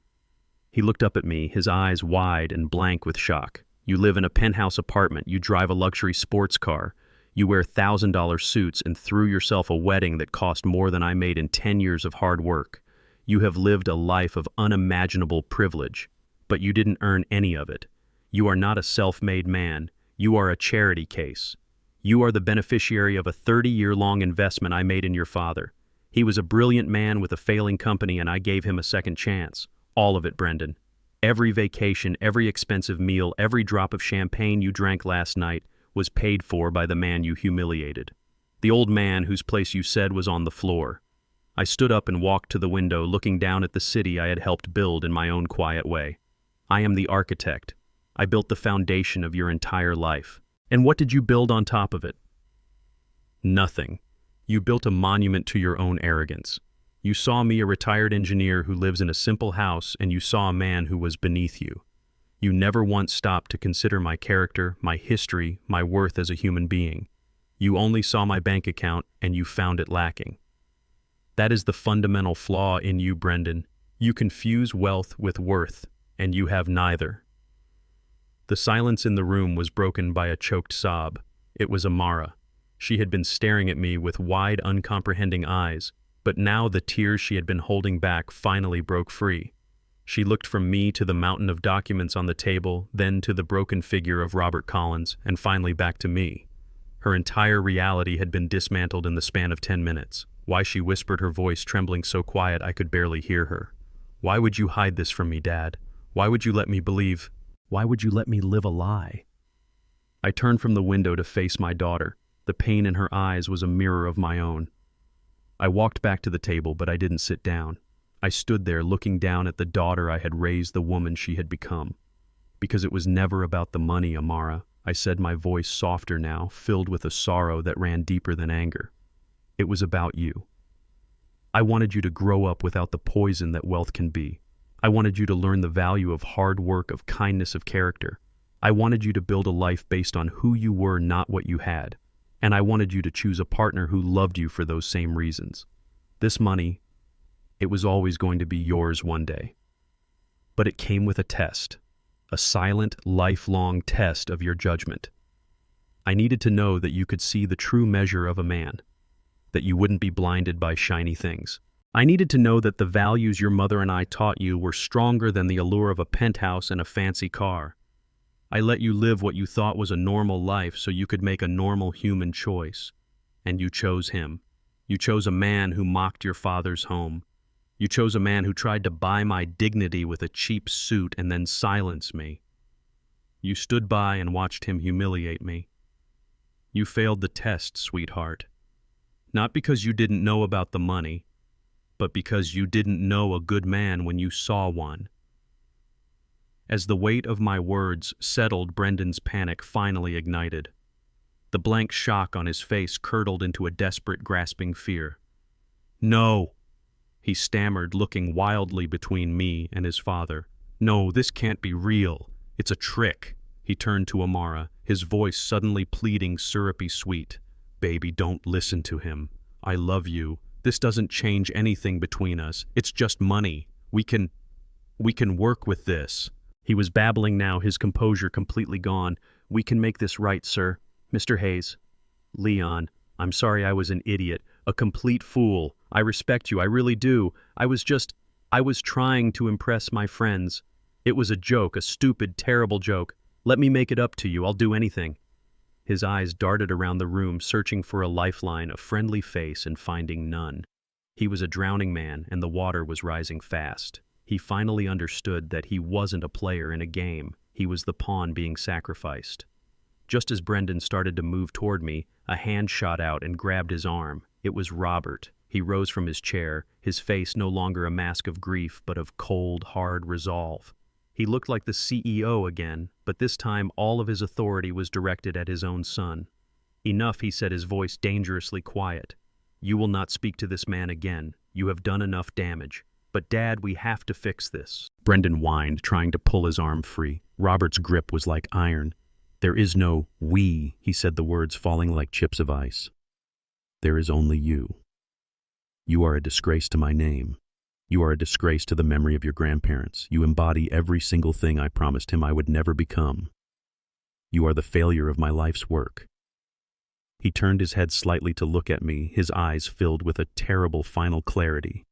He looked up at me, his eyes wide and blank with shock. "You live in a penthouse apartment, you drive a luxury sports car, you wear $1,000 suits and threw yourself a wedding that cost more than I made in 10 years of hard work. You have lived a life of unimaginable privilege, but you didn't earn any of it. You are not a self-made man. You are a charity case. You are the beneficiary of a 30-year-long investment I made in your father. He was a brilliant man with a failing company, and I gave him a second chance. All of it, Brendan. Every vacation, every expensive meal, every drop of champagne you drank last night was paid for by the man you humiliated. The old man whose place you said was on the floor." I stood up and walked to the window, looking down at the city I had helped build in my own quiet way. "I am the architect. I built the foundation of your entire life. And what did you build on top of it? Nothing. You built a monument to your own arrogance. You saw me, a retired engineer who lives in a simple house, and you saw a man who was beneath you. You never once stopped to consider my character, my history, my worth as a human being. You only saw my bank account, and you found it lacking. That is the fundamental flaw in you, Brendan. You confuse wealth with worth, and you have neither." The silence in the room was broken by a choked sob. It was Amara. She had been staring at me with wide, uncomprehending eyes, but now the tears she had been holding back finally broke free. She looked from me to the mountain of documents on the table, then to the broken figure of Robert Collins, and finally back to me. Her entire reality had been dismantled in the span of 10 minutes. Why she whispered, her voice trembling so quiet I could barely hear her. "Why would you hide this from me, Dad? Why would you let me believe? Why would you let me live a lie?" I turned from the window to face my daughter. The pain in her eyes was a mirror of my own. I walked back to the table, but I didn't sit down. I stood there looking down at the daughter I had raised, the woman she had become. "Because it was never about the money, Amara," I said, my voice softer now, filled with a sorrow that ran deeper than anger. "It was about you. I wanted you to grow up without the poison that wealth can be. I wanted you to learn the value of hard work, of kindness of character. I wanted you to build a life based on who you were, not what you had. And I wanted you to choose a partner who loved you for those same reasons. This money, it was always going to be yours one day. But it came with a test, a silent, lifelong test of your judgment. I needed to know that you could see the true measure of a man, that you wouldn't be blinded by shiny things. I needed to know that the values your mother and I taught you were stronger than the allure of a penthouse and a fancy car. I let you live what you thought was a normal life so you could make a normal human choice. And you chose him. You chose a man who mocked your father's home. You chose a man who tried to buy my dignity with a cheap suit and then silence me. You stood by and watched him humiliate me. You failed the test, sweetheart. Not because you didn't know about the money, but because you didn't know a good man when you saw one. As the weight of my words settled, Brendan's panic finally ignited. The blank shock on his face curdled into a desperate, grasping fear. "No," he stammered, looking wildly between me and his father. "No, this can't be real. It's a trick." He turned to Amara, his voice suddenly pleading, syrupy sweet. "Baby, don't listen to him. I love you. This doesn't change anything between us. It's just money. We can work with this." He was babbling now, his composure completely gone. "We can make this right, sir. Mr. Hayes. Leon, I'm sorry I was an idiot, a complete fool. I respect you, I really do. I was trying to impress my friends. It was a joke, a stupid, terrible joke. Let me make it up to you, I'll do anything." His eyes darted around the room, searching for a lifeline, a friendly face, and finding none. He was a drowning man, and the water was rising fast. He finally understood that he wasn't a player in a game. He was the pawn being sacrificed. Just as Brendan started to move toward me, a hand shot out and grabbed his arm. It was Robert. He rose from his chair, his face no longer a mask of grief, but of cold, hard resolve. He looked like the CEO again, but this time all of his authority was directed at his own son. "Enough," he said, his voice dangerously quiet. "You will not speak to this man again. You have done enough damage. But Dad, we have to fix this." Brendan whined, trying to pull his arm free. Robert's grip was like iron. "There is no we," he said, the words falling like chips of ice. "There is only you. You are a disgrace to my name. You are a disgrace to the memory of your grandparents. You embody every single thing I promised him I would never become. You are the failure of my life's work." He turned his head slightly to look at me, his eyes filled with a terrible final clarity.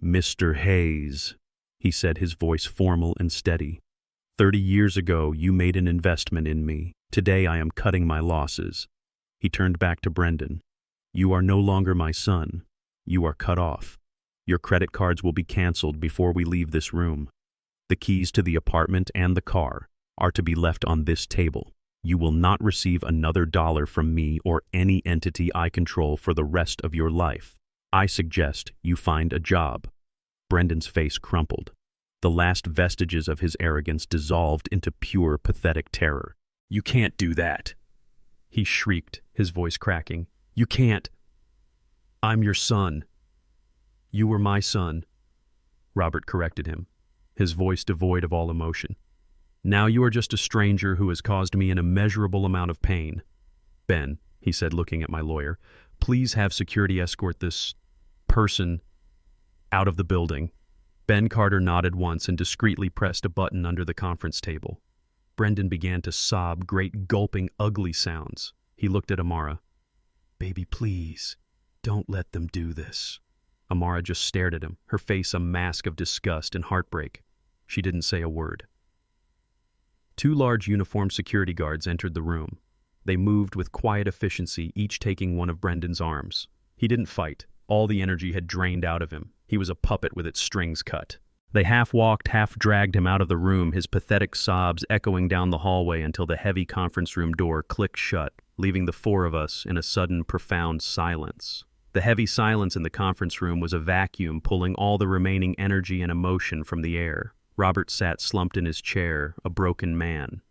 "Mr. Hayes," he said, his voice formal and steady. 30 years ago, you made an investment in me. Today I am cutting my losses." He turned back to Brendan. "You are no longer my son. You are cut off. Your credit cards will be canceled before we leave this room. The keys to the apartment and the car are to be left on this table. You will not receive another dollar from me or any entity I control for the rest of your life. I suggest you find a job." Brendan's face crumpled. The last vestiges of his arrogance dissolved into pure, pathetic terror. "You can't do that," he shrieked, his voice cracking. "You can't. I'm your son." "You were my son," Robert corrected him, his voice devoid of all emotion. "Now you are just a stranger who has caused me an immeasurable amount of pain. Ben," he said, looking at my lawyer, "please have security escort this person out of the building." Ben Carter nodded once and discreetly pressed a button under the conference table. Brendan began to sob, great gulping, ugly sounds. He looked at Amara. "Baby, please, don't let them do this." Amara just stared at him, her face a mask of disgust and heartbreak. She didn't say a word. 2 large uniformed security guards entered the room. They moved with quiet efficiency, each taking one of Brendan's arms. He didn't fight. All the energy had drained out of him. He was a puppet with its strings cut. They half-walked, half-dragged him out of the room, his pathetic sobs echoing down the hallway until the heavy conference room door clicked shut, leaving the 4 of us in a sudden, profound silence. The heavy silence in the conference room was a vacuum pulling all the remaining energy and emotion from the air. Robert sat slumped in his chair, a broken man.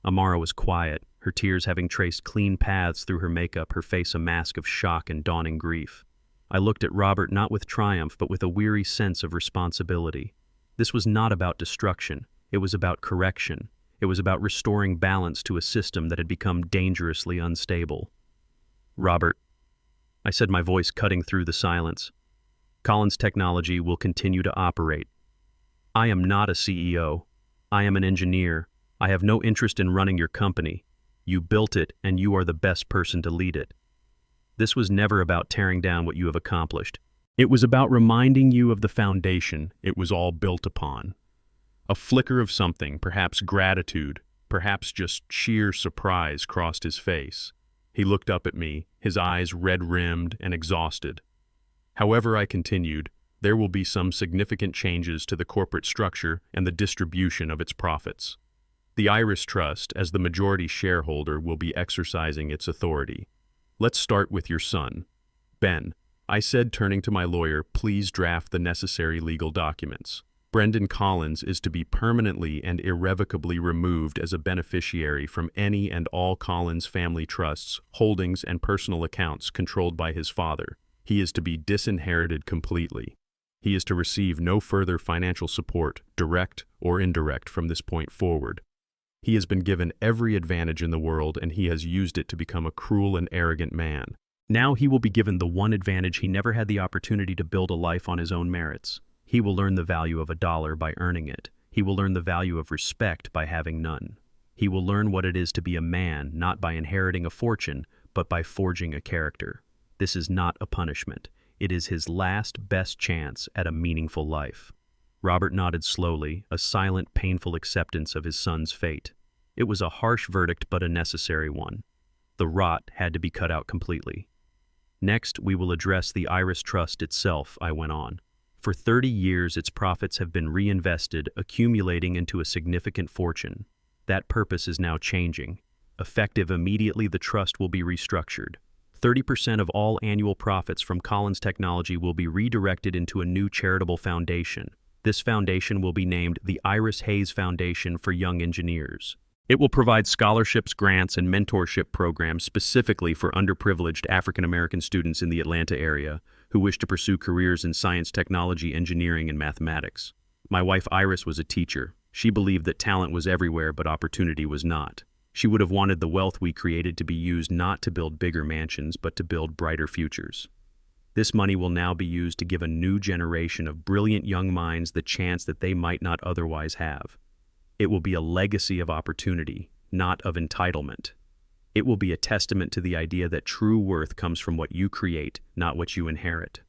Amara was quiet, her tears having traced clean paths through her makeup, her face a mask of shock and dawning grief. I looked at Robert not with triumph, but with a weary sense of responsibility. This was not about destruction. It was about correction. It was about restoring balance to a system that had become dangerously unstable. "Robert," I said, my voice cutting through the silence, "Collins Technology will continue to operate. I am not a CEO. I am an engineer. I have no interest in running your company. You built it, and you are the best person to lead it. This was never about tearing down what you have accomplished. It was about reminding you of the foundation it was all built upon. A flicker of something, perhaps gratitude, perhaps just sheer surprise, crossed his face. He looked up at me, his eyes red-rimmed and exhausted. However, I continued, there will be some significant changes to the corporate structure and the distribution of its profits. The Iris Trust, as the majority shareholder, will be exercising its authority. Let's start with your son. Ben, I said, turning to my lawyer, please draft the necessary legal documents. Brendan Collins is to be permanently and irrevocably removed as a beneficiary from any and all Collins family trusts, holdings, and personal accounts controlled by his father. He is to be disinherited completely. He is to receive no further financial support, direct or indirect, from this point forward. He has been given every advantage in the world, and he has used it to become a cruel and arrogant man. Now he will be given the one advantage he never had the opportunity to build a life on his own merits. He will learn the value of $1 by earning it. He will learn the value of respect by having none. He will learn what it is to be a man, not by inheriting a fortune, but by forging a character. This is not a punishment. It is his last best chance at a meaningful life. Robert nodded slowly, a silent, painful acceptance of his son's fate. It was a harsh verdict, but a necessary one. The rot had to be cut out completely. Next, we will address the Iris Trust itself, I went on. For 30 years, its profits have been reinvested, accumulating into a significant fortune. That purpose is now changing. Effective immediately, the trust will be restructured. 30% of all annual profits from Collins Technology will be redirected into a new charitable foundation. This foundation will be named the Iris Hayes Foundation for Young Engineers. It will provide scholarships, grants, and mentorship programs specifically for underprivileged African American students in the Atlanta area who wish to pursue careers in science, technology, engineering, and mathematics. My wife Iris was a teacher. She believed that talent was everywhere, but opportunity was not. She would have wanted the wealth we created to be used not to build bigger mansions, but to build brighter futures. This money will now be used to give a new generation of brilliant young minds the chance that they might not otherwise have. It will be a legacy of opportunity, not of entitlement. It will be a testament to the idea that true worth comes from what you create, not what you inherit.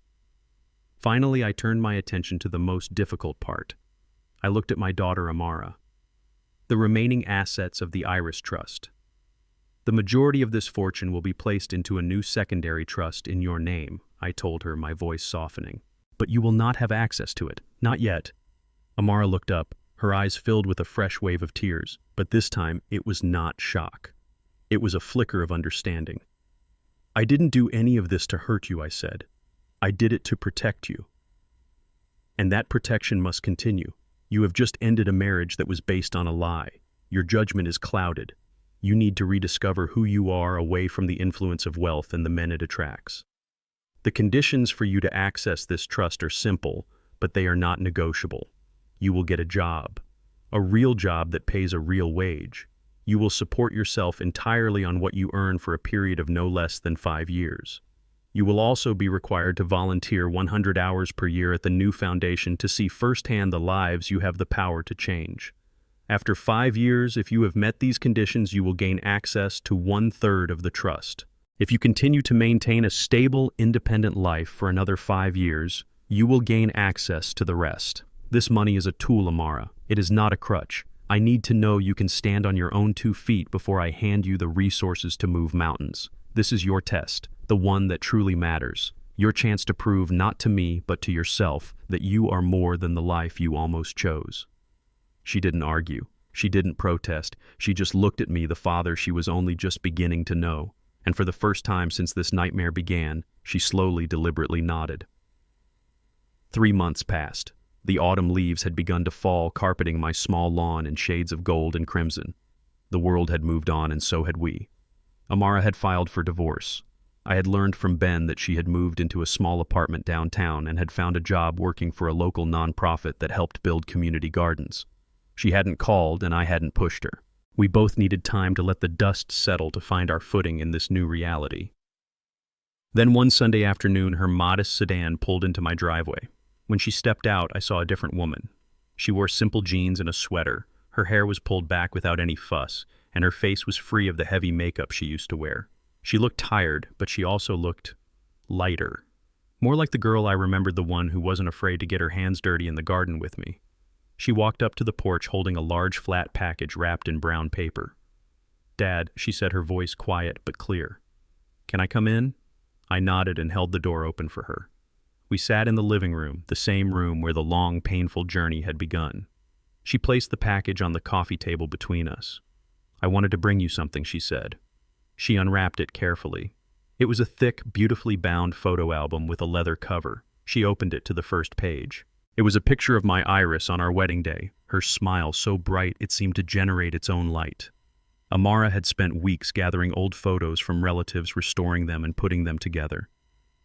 Finally, I turned my attention to the most difficult part. I looked at my daughter Amara. The remaining assets of the Iris Trust. The majority of this fortune will be placed into a new secondary trust in your name, I told her, my voice softening. But you will not have access to it. Not yet. Amara looked up, her eyes filled with a fresh wave of tears, but this time it was not shock. It was a flicker of understanding. I didn't do any of this to hurt you, I said. I did it to protect you. And that protection must continue. You have just ended a marriage that was based on a lie. Your judgment is clouded. You need to rediscover who you are away from the influence of wealth and the men it attracts. The conditions for you to access this trust are simple, but they are not negotiable. You will get a job that pays a real wage. You will support yourself entirely on what you earn for a period of no less than 5 years. You will also be required to volunteer 100 hours per year at the new foundation to see firsthand the lives you have the power to change. After 5 years, if you have met these conditions, you will gain access to 1/3 of the trust. If you continue to maintain a stable, independent life for another 5 years, you will gain access to the rest. This money is a tool, Amara. It is not a crutch. I need to know you can stand on your own 2 feet before I hand you the resources to move mountains. This is your test, the one that truly matters. Your chance to prove not to me, but to yourself, that you are more than the life you almost chose. She didn't argue. She didn't protest. She just looked at me, the father she was only just beginning to know. And for the first time since this nightmare began, she slowly, deliberately nodded. 3 months passed. The autumn leaves had begun to fall, carpeting my small lawn in shades of gold and crimson. The world had moved on, and so had we. Amara had filed for divorce. I had learned from Ben that she had moved into a small apartment downtown and had found a job working for a local nonprofit that helped build community gardens. She hadn't called, and I hadn't pushed her. We both needed time to let the dust settle to find our footing in this new reality. Then one Sunday afternoon, her modest sedan pulled into my driveway. When she stepped out, I saw a different woman. She wore simple jeans and a sweater. Her hair was pulled back without any fuss, and her face was free of the heavy makeup she used to wear. She looked tired, but she also looked lighter. More like the girl I remembered, the one who wasn't afraid to get her hands dirty in the garden with me. She walked up to the porch holding a large flat package wrapped in brown paper. "Dad," she said, her voice quiet but clear. "Can I come in?" I nodded and held the door open for her. We sat in the living room, the same room where the long, painful journey had begun. She placed the package on the coffee table between us. "I wanted to bring you something," she said. She unwrapped it carefully. It was a thick, beautifully bound photo album with a leather cover. She opened it to the first page. It was a picture of my Iris on our wedding day, her smile so bright it seemed to generate its own light. Amara had spent weeks gathering old photos from relatives, restoring them and putting them together.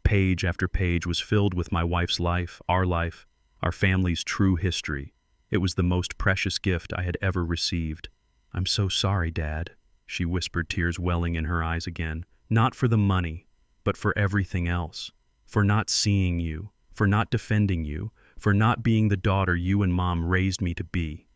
Page after page was filled with my wife's life, our family's true history. It was the most precious gift I had ever received. "I'm so sorry, Dad," she whispered, tears welling in her eyes again. "Not for the money, but for everything else. For not seeing you, for not defending you, for not being the daughter you and Mom raised me to be."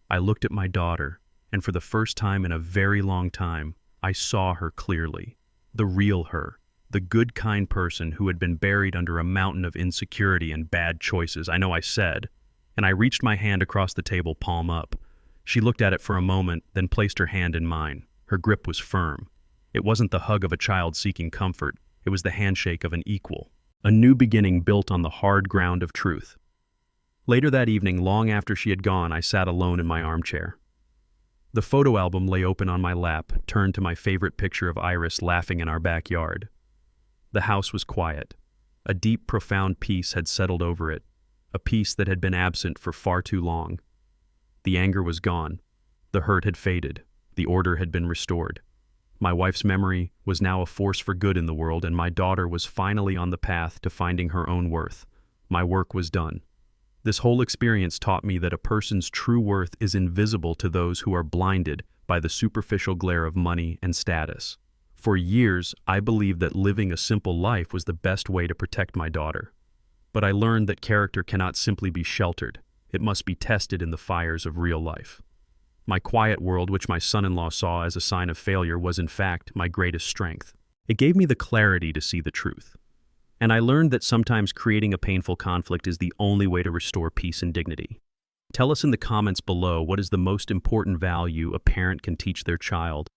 I looked at my daughter, and for the first time in a very long time, I saw her clearly. The real her. The good, kind person who had been buried under a mountain of insecurity and bad choices. I know I said, and I reached my hand across the table, palm up. She looked at it for a moment, then placed her hand in mine. Her grip was firm. It wasn't the hug of a child seeking comfort. It was the handshake of an equal. A new beginning built on the hard ground of truth. Later that evening, long after she had gone, I sat alone in my armchair. The photo album lay open on my lap, turned to my favorite picture of Iris laughing in our backyard. The house was quiet. A deep, profound peace had settled over it, a peace that had been absent for far too long. The anger was gone. The hurt had faded. The order had been restored. My wife's memory was now a force for good in the world, and my daughter was finally on the path to finding her own worth. My work was done. This whole experience taught me that a person's true worth is invisible to those who are blinded by the superficial glare of money and status. For years, I believed that living a simple life was the best way to protect my daughter. But I learned that character cannot simply be sheltered. It must be tested in the fires of real life. My quiet world, which my son-in-law saw as a sign of failure, was in fact my greatest strength. It gave me the clarity to see the truth. And I learned that sometimes creating a painful conflict is the only way to restore peace and dignity. Tell us in the comments below, what is the most important value a parent can teach their child